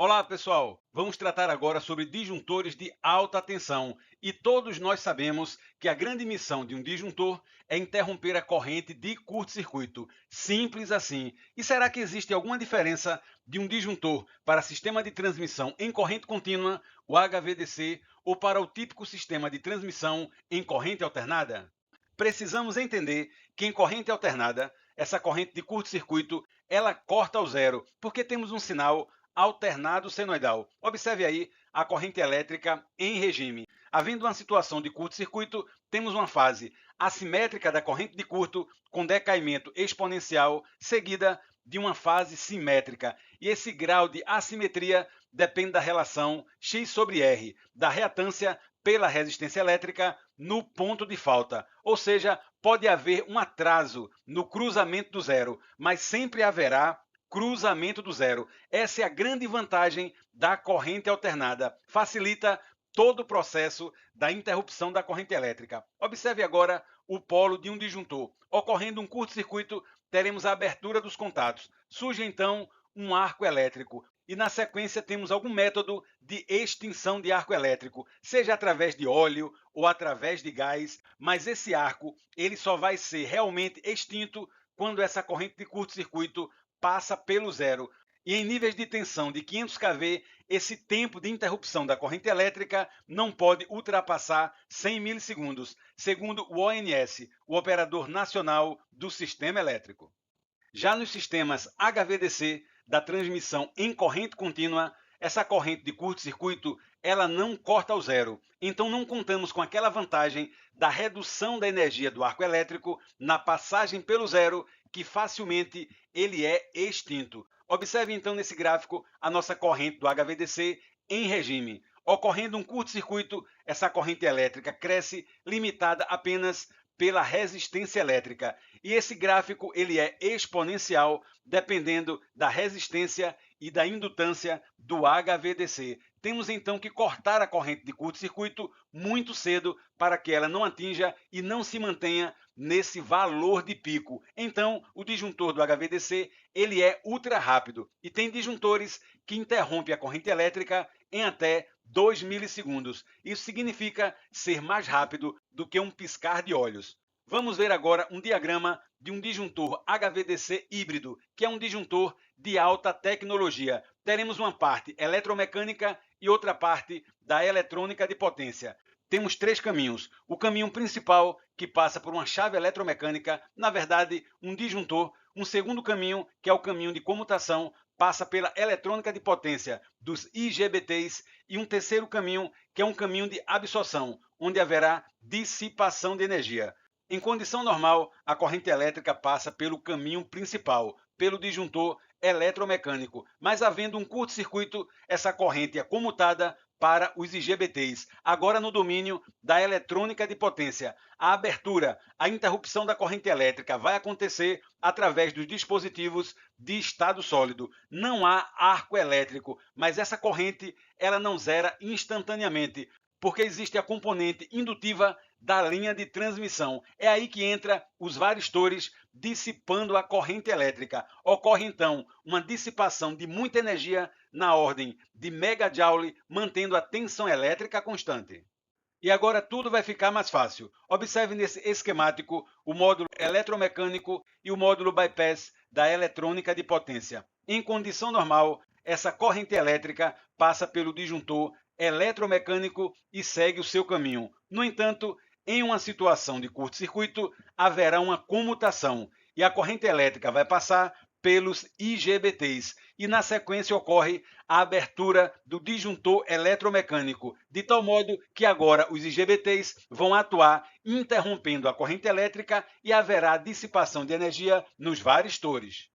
Olá, pessoal! Vamos tratar agora sobre disjuntores de alta tensão. E todos nós sabemos que a grande missão de um disjuntor é interromper a corrente de curto-circuito. Simples assim. E será que existe alguma diferença de um disjuntor para sistema de transmissão em corrente contínua, o HVDC, ou para o típico sistema de transmissão em corrente alternada? Precisamos entender que em corrente alternada, essa corrente de curto-circuito, ela corta ao zero, porque temos um sinal alternado senoidal. Observe aí a corrente elétrica em regime. Havendo uma situação de curto-circuito, temos uma fase assimétrica da corrente de curto com decaimento exponencial, seguida de uma fase simétrica. E esse grau de assimetria depende da relação X sobre R, da reatância pela resistência elétrica no ponto de falta. Ou seja, pode haver um atraso no cruzamento do zero, mas sempre haverá cruzamento do zero. Essa é a grande vantagem da corrente alternada. Facilita todo o processo da interrupção da corrente elétrica. Observe agora o polo de um disjuntor. Ocorrendo um curto-circuito, teremos a abertura dos contatos. Surge então um arco elétrico. E na sequência temos algum método de extinção de arco elétrico, seja através de óleo ou através de gás, mas esse arco ele só vai ser realmente extinto quando essa corrente de curto-circuito passa pelo zero. E em níveis de tensão de 500 kV, esse tempo de interrupção da corrente elétrica não pode ultrapassar 100 milissegundos, segundo o ONS, o Operador Nacional do Sistema Elétrico. Já nos sistemas HVDC, da transmissão em corrente contínua, essa corrente de curto-circuito ela não corta ao zero. Então não contamos com aquela vantagem da redução da energia do arco elétrico na passagem pelo zero, que facilmente ele é extinto. Observe então nesse gráfico a nossa corrente do HVDC em regime. Ocorrendo um curto-circuito, essa corrente elétrica cresce limitada apenas pela resistência elétrica. E esse gráfico ele é exponencial dependendo da resistência e da indutância do HVDC. Temos então que cortar a corrente de curto-circuito muito cedo para que ela não atinja e não se mantenha nesse valor de pico. Então, o disjuntor do HVDC ele é ultra rápido e tem disjuntores que interrompem a corrente elétrica em até 2 milissegundos. Isso significa ser mais rápido do que um piscar de olhos. Vamos ver agora um diagrama de um disjuntor HVDC híbrido, que é um disjuntor de alta tecnologia. Teremos uma parte eletromecânica e outra parte da eletrônica de potência. Temos três caminhos. O caminho principal, que passa por uma chave eletromecânica, na verdade, um disjuntor. Um segundo caminho, que é o caminho de comutação, passa pela eletrônica de potência dos IGBTs. E um terceiro caminho, que é um caminho de absorção, onde haverá dissipação de energia. Em condição normal, a corrente elétrica passa pelo caminho principal, pelo disjuntor eletromecânico, mas havendo um curto-circuito, essa corrente é comutada para os IGBTs, agora no domínio da eletrônica de potência. A abertura, a interrupção da corrente elétrica vai acontecer através dos dispositivos de estado sólido. Não há arco elétrico, mas essa corrente ela não zera instantaneamente, porque existe a componente indutiva da linha de transmissão. É aí que entra os varistores dissipando a corrente elétrica. Ocorre então uma dissipação de muita energia na ordem de megajoule, mantendo a tensão elétrica constante. E agora tudo vai ficar mais fácil. Observe nesse esquemático o módulo eletromecânico e o módulo bypass da eletrônica de potência. Em condição normal, essa corrente elétrica passa pelo disjuntor eletromecânico e segue o seu caminho. No entanto, em uma situação de curto-circuito, haverá uma comutação e a corrente elétrica vai passar pelos IGBTs e na sequência ocorre a abertura do disjuntor eletromecânico, de tal modo que agora os IGBTs vão atuar interrompendo a corrente elétrica e haverá dissipação de energia nos varistores.